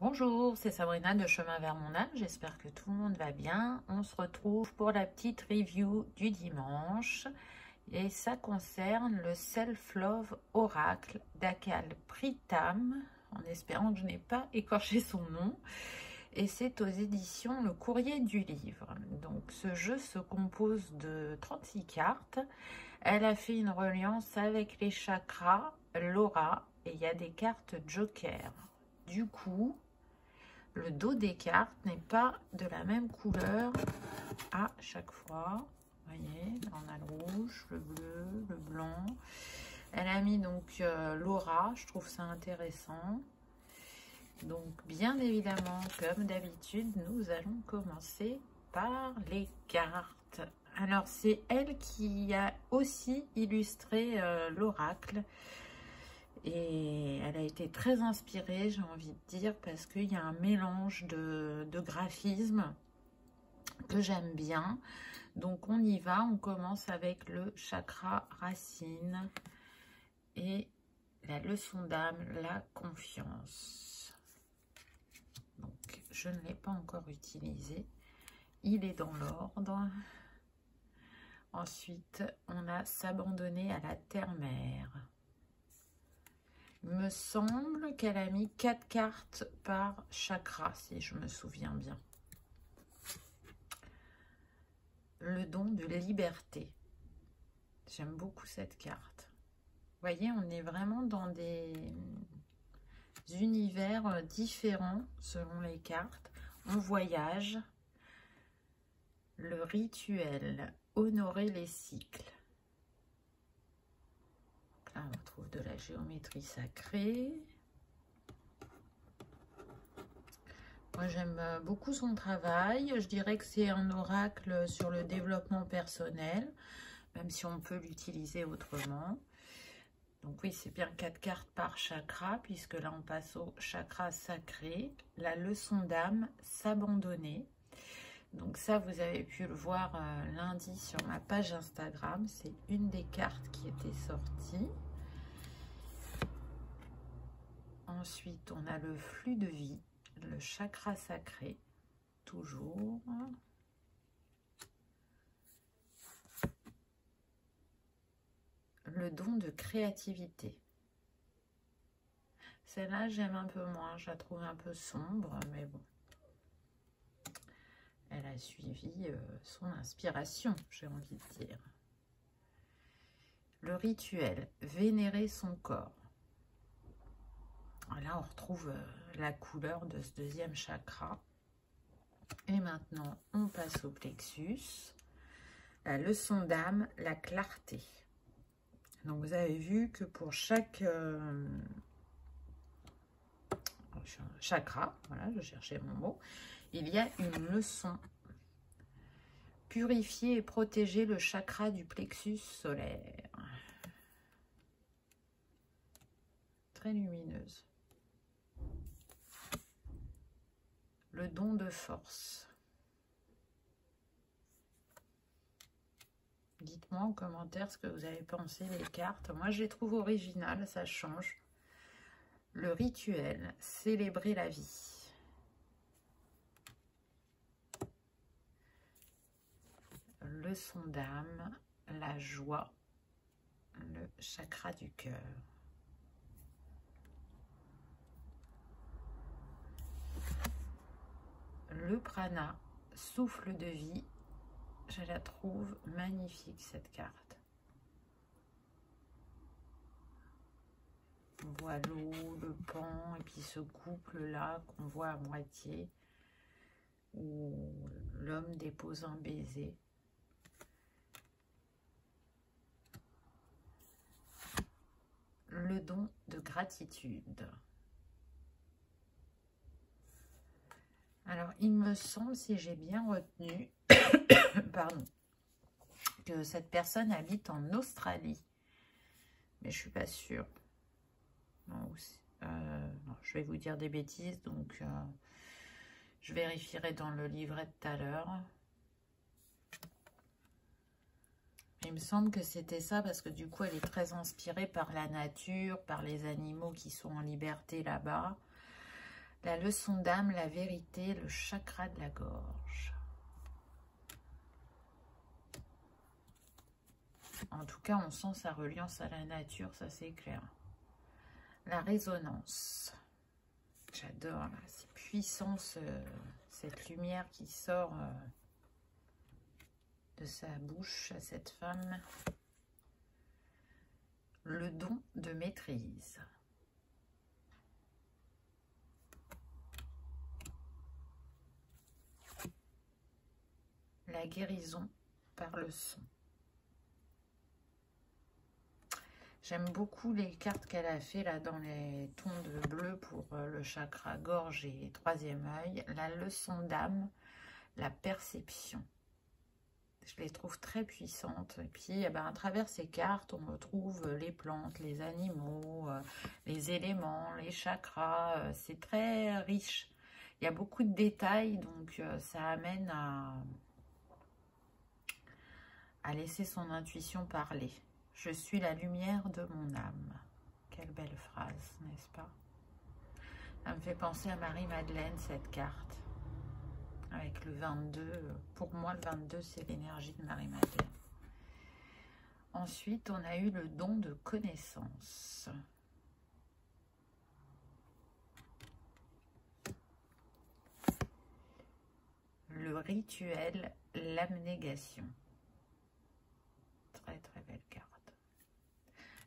Bonjour, c'est Sabrina de Chemin vers mon âme, j'espère que tout le monde va bien. On se retrouve pour la petite review du dimanche et ça concerne le Self-Love Oracle d'Akal Pritam, en espérant que je n'ai pas écorché son nom. Et c'est aux éditions Le Courrier du Livre. Donc ce jeu se compose de 36 cartes. Elle a fait une reliance avec les chakras, l'aura, et il y a des cartes joker. Du coup, le dos des cartes n'est pas de la même couleur à chaque fois. Vous voyez, là on a le rouge, le bleu, le blanc. Elle a mis donc l'aura, je trouve ça intéressant. Donc bien évidemment, comme d'habitude, nous allons commencer par les cartes. Alors c'est elle qui a aussi illustré l'oracle. Et elle a été très inspirée, j'ai envie de dire, parce qu'il y a un mélange de graphismes que j'aime bien. Donc on y va, on commence avec le chakra racine et la leçon d'âme, la confiance. Donc je ne l'ai pas encore utilisé, il est dans l'ordre. Ensuite, on a s'abandonner à la terre-mère. Il me semble qu'elle a mis 4 cartes par chakra, si je me souviens bien. Le don de liberté. J'aime beaucoup cette carte. Vous voyez, on est vraiment dans des univers différents selon les cartes. On voyage. Le rituel. Honorer les cycles. Là, on retrouve de la géométrie sacrée. Moi, j'aime beaucoup son travail. Je dirais que c'est un oracle sur le développement personnel, même si on peut l'utiliser autrement. Donc oui, c'est bien 4 cartes par chakra, puisque là, on passe au chakra sacré. La leçon d'âme, s'abandonner. Donc ça, vous avez pu le voir lundi sur ma page Instagram. C'est une des cartes qui était sortie. Ensuite, on a le flux de vie, le chakra sacré, toujours. Le don de créativité. Celle-là, j'aime un peu moins, je la trouve un peu sombre, mais bon. Elle a suivi son inspiration, j'ai envie de dire. Le rituel, vénérer son corps. Là, on retrouve la couleur de ce deuxième chakra. Et maintenant, on passe au plexus. La leçon d'âme, la clarté. Donc, vous avez vu que pour chaque chakra, voilà, je cherchais mon mot, il y a une leçon. Purifier et protéger le chakra du plexus solaire. Très lumineuse. Le don de force. Dites-moi en commentaire ce que vous avez pensé des cartes. Moi, je les trouve originales, ça change. Le rituel, célébrer la vie. Leçon d'âme, la joie, le chakra du cœur. Le prana, souffle de vie. Je la trouve magnifique cette carte. On voit l'eau, le pan et puis ce couple-là qu'on voit à moitié où l'homme dépose un baiser. Le don de gratitude. Alors, il me semble, si j'ai bien retenu, pardon, que cette personne habite en Australie. Mais je ne suis pas sûre. Non, non, je vais vous dire des bêtises, donc je vérifierai dans le livret de tout à l'heure. Il me semble que c'était ça, parce que du coup, elle est très inspirée par la nature, par les animaux qui sont en liberté là-bas. La leçon d'âme, la vérité, le chakra de la gorge. En tout cas, on sent sa reliance à la nature, ça c'est clair. La résonance. J'adore, là, c'est puissant cette lumière qui sort de sa bouche à cette femme. Le don de maîtrise. La guérison par le son. J'aime beaucoup les cartes qu'elle a fait là dans les tons de bleu pour le chakra gorge et troisième œil. La leçon d'âme, la perception. Je les trouve très puissantes. Et puis, à travers ces cartes, on retrouve les plantes, les animaux, les éléments, les chakras. C'est très riche. Il y a beaucoup de détails, donc ça amène à laisser son intuition parler. Je suis la lumière de mon âme. Quelle belle phrase, n'est-ce pas? Ça me fait penser à Marie-Madeleine, cette carte. Avec le 22. Pour moi, le 22, c'est l'énergie de Marie-Madeleine. Ensuite, on a eu le don de connaissance. Le rituel, l'abnégation. Très, très belle carte.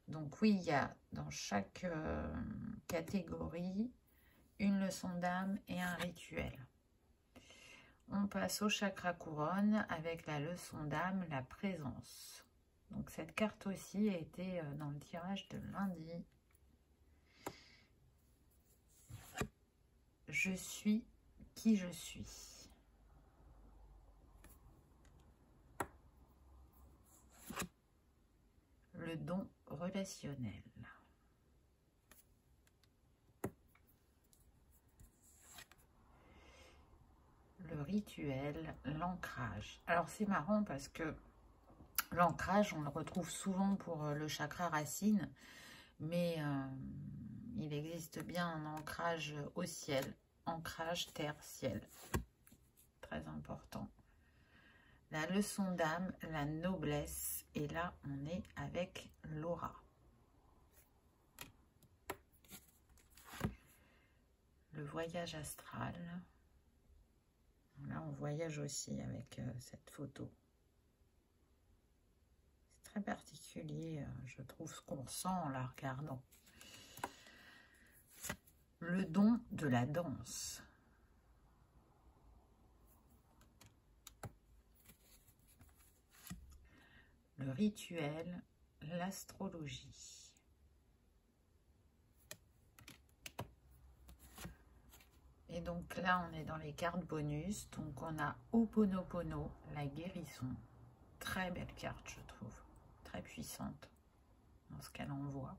Donc oui, il y a dans chaque catégorie une leçon d'âme et un rituel. On passe au chakra couronne avec la leçon d'âme, la présence. Donc cette carte aussi a été dans le tirage de lundi. Je suis qui je suis. Le don relationnel. Le rituel, l'ancrage. Alors c'est marrant parce que l'ancrage, on le retrouve souvent pour le chakra racine, mais il existe bien un ancrage au ciel, ancrage terre-ciel. Très important. La leçon d'âme, la noblesse, et là on est avec l'aura. Le voyage astral. Là on voyage aussi avec cette photo. C'est très particulier, je trouve, ce qu'on sent en la regardant. Le don de la danse. Le rituel, l'astrologie. Et donc là, on est dans les cartes bonus. Donc on a Ho'oponopono, la guérison. Très belle carte, je trouve. Très puissante dans ce qu'elle envoie.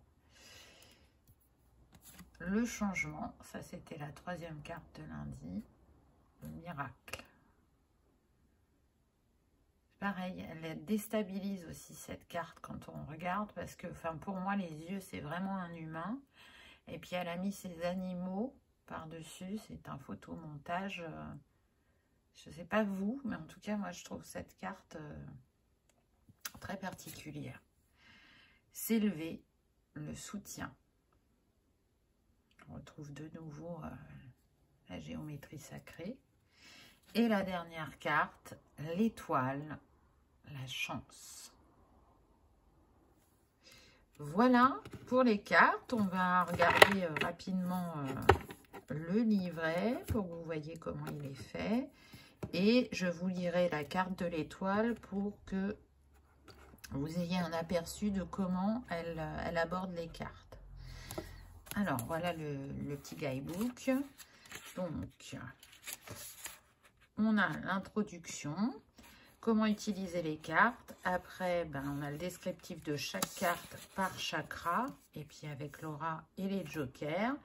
Le changement, ça c'était la troisième carte de lundi. Le miracle. Pareil, elle déstabilise aussi cette carte quand on regarde, parce que pour moi, les yeux, c'est vraiment un humain. Et puis, elle a mis ses animaux par-dessus. C'est un photomontage. Je ne sais pas vous, mais en tout cas, moi, je trouve cette carte très particulière. S'élever, le soutien. On retrouve de nouveau la géométrie sacrée. Et la dernière carte, l'étoile, la chance. Voilà pour les cartes. On va regarder rapidement le livret pour que vous voyez comment il est fait. Et je vous lirai la carte de l'étoile pour que vous ayez un aperçu de comment elle aborde les cartes. Alors, voilà le petit guidebook. Donc, on a l'introduction, comment utiliser les cartes. Après, on a le descriptif de chaque carte par chakra. Et puis avec l'aura et les jokers.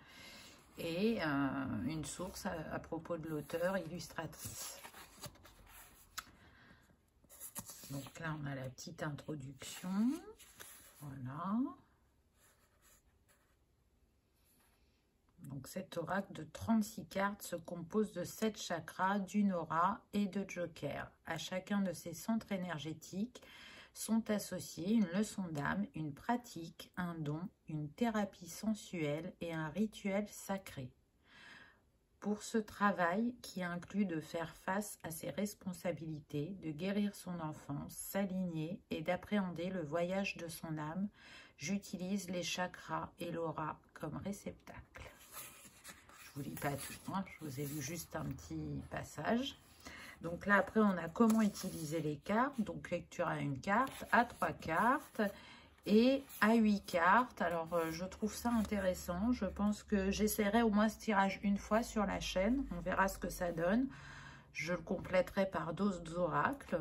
Et une source à propos de l'auteur, illustratrice. Donc là, on a la petite introduction. Voilà. Donc cet oracle de 36 cartes se compose de 7 chakras, d'une aura et de jokers. À chacun de ces centres énergétiques sont associés une leçon d'âme, une pratique, un don, une thérapie sensuelle et un rituel sacré. Pour ce travail qui inclut de faire face à ses responsabilités, de guérir son enfance, s'aligner et d'appréhender le voyage de son âme, j'utilise les chakras et l'aura comme réceptacle. Je ne vous lis pas tout, hein, je vous ai lu juste un petit passage. Donc là, après, on a comment utiliser les cartes. Donc, lecture à 1 carte, à 3 cartes et à 8 cartes. Alors, je trouve ça intéressant. Je pense que j'essaierai au moins ce tirage une fois sur la chaîne. On verra ce que ça donne. Je le compléterai par d'autres oracles.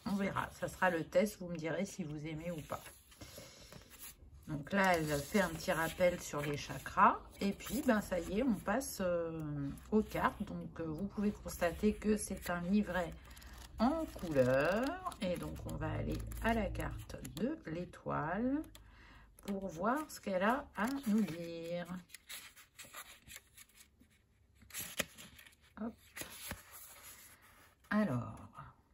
On verra. Ça sera le test. Vous me direz si vous aimez ou pas. Donc là, elle fait un petit rappel sur les chakras. Et puis, ben ça y est, on passe aux cartes. Donc, vous pouvez constater que c'est un livret en couleur. Et donc, on va aller à la carte de l'étoile pour voir ce qu'elle a à nous dire. Hop. Alors,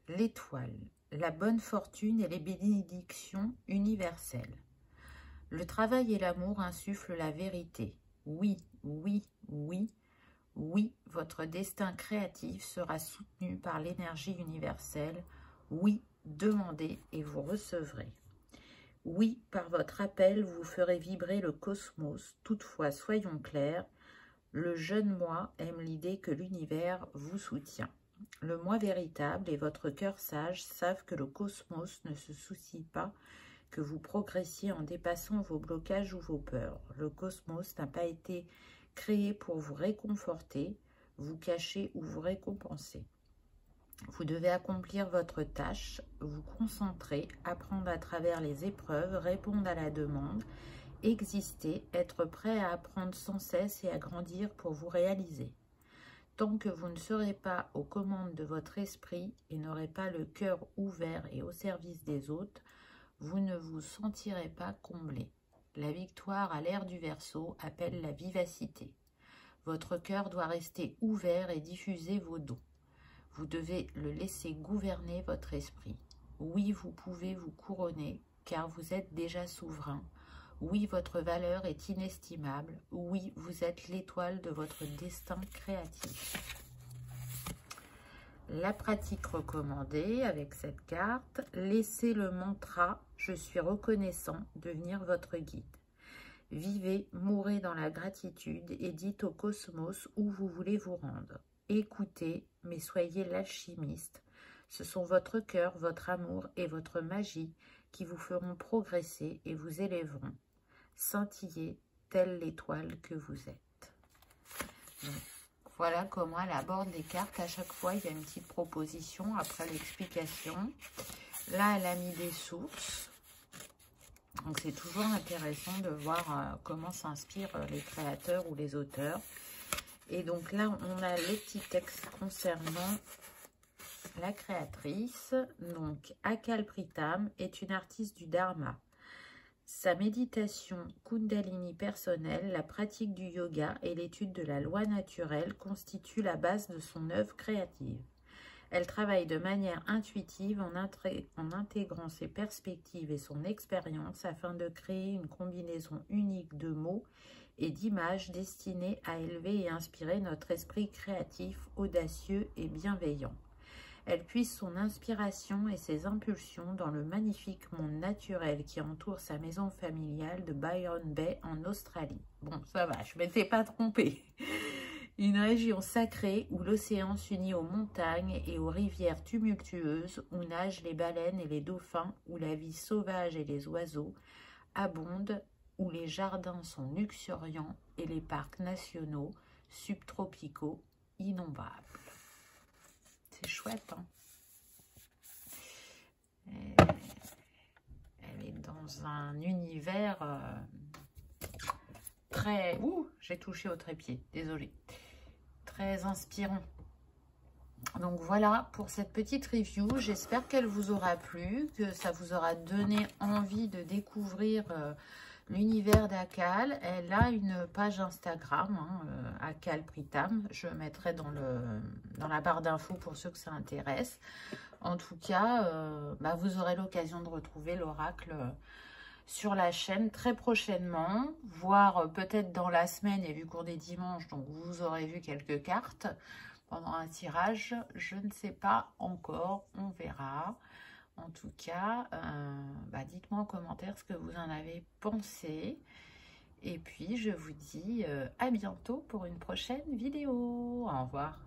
l'étoile, la bonne fortune et les bénédictions universelles. Le travail et l'amour insufflent la vérité. Oui, oui, oui, oui, votre destin créatif sera soutenu par l'énergie universelle. Oui, demandez et vous recevrez. Oui, par votre appel, vous ferez vibrer le cosmos. Toutefois, soyons clairs, le jeune moi aime l'idée que l'univers vous soutient. Le moi véritable et votre cœur sage savent que le cosmos ne se soucie pas que vous progressiez en dépassant vos blocages ou vos peurs. Le cosmos n'a pas été créé pour vous réconforter, vous cacher ou vous récompenser. Vous devez accomplir votre tâche, vous concentrer, apprendre à travers les épreuves, répondre à la demande, exister, être prêt à apprendre sans cesse et à grandir pour vous réaliser. Tant que vous ne serez pas aux commandes de votre esprit et n'aurez pas le cœur ouvert et au service des autres, vous ne vous sentirez pas comblé. La victoire à l'ère du Verseau appelle la vivacité. Votre cœur doit rester ouvert et diffuser vos dons. Vous devez le laisser gouverner votre esprit. Oui, vous pouvez vous couronner, car vous êtes déjà souverain. Oui, votre valeur est inestimable. Oui, vous êtes l'étoile de votre destin créatif. La pratique recommandée avec cette carte, laissez le mantra « Je suis reconnaissant » devenir votre guide. Vivez, mourez dans la gratitude et dites au cosmos où vous voulez vous rendre. Écoutez, mais soyez l'alchimiste. Ce sont votre cœur, votre amour et votre magie qui vous feront progresser et vous élèveront. Scintillez telle l'étoile que vous êtes. Donc, voilà comment elle aborde les cartes. À chaque fois, il y a une petite proposition après l'explication. Là, elle a mis des sources. Donc, c'est toujours intéressant de voir comment s'inspirent les créateurs ou les auteurs. Et donc là, on a le petit texte concernant la créatrice. Donc, Akal Pritam est une artiste du Dharma. Sa méditation Kundalini personnelle, la pratique du yoga et l'étude de la loi naturelle constituent la base de son œuvre créative. Elle travaille de manière intuitive en intégrant ses perspectives et son expérience afin de créer une combinaison unique de mots et d'images destinées à élever et inspirer notre esprit créatif, audacieux et bienveillant. Elle puise son inspiration et ses impulsions dans le magnifique monde naturel qui entoure sa maison familiale de Byron Bay en Australie. Bon, ça va, je ne m'étais pas trompée. Une région sacrée où l'océan s'unit aux montagnes et aux rivières tumultueuses, où nagent les baleines et les dauphins, où la vie sauvage et les oiseaux abondent, où les jardins sont luxuriants et les parcs nationaux subtropicaux innombrables. C'est chouette, hein? Elle est dans un univers très... Ouh, j'ai touché au trépied, désolée. Très inspirant. Donc voilà pour cette petite review. J'espère qu'elle vous aura plu, que ça vous aura donné envie de découvrir l'univers d'Akal. Elle a une page Instagram, hein, Akal Pritam. Je mettrai dans la barre d'infos pour ceux que ça intéresse. En tout cas, vous aurez l'occasion de retrouver l'oracle sur la chaîne très prochainement, voire peut-être dans la semaine et vu qu'on est dimanche, donc vous aurez vu quelques cartes pendant un tirage. Je ne sais pas encore, on verra. En tout cas, dites-moi en commentaire ce que vous en avez pensé. Et puis, je vous dis à bientôt pour une prochaine vidéo. Au revoir.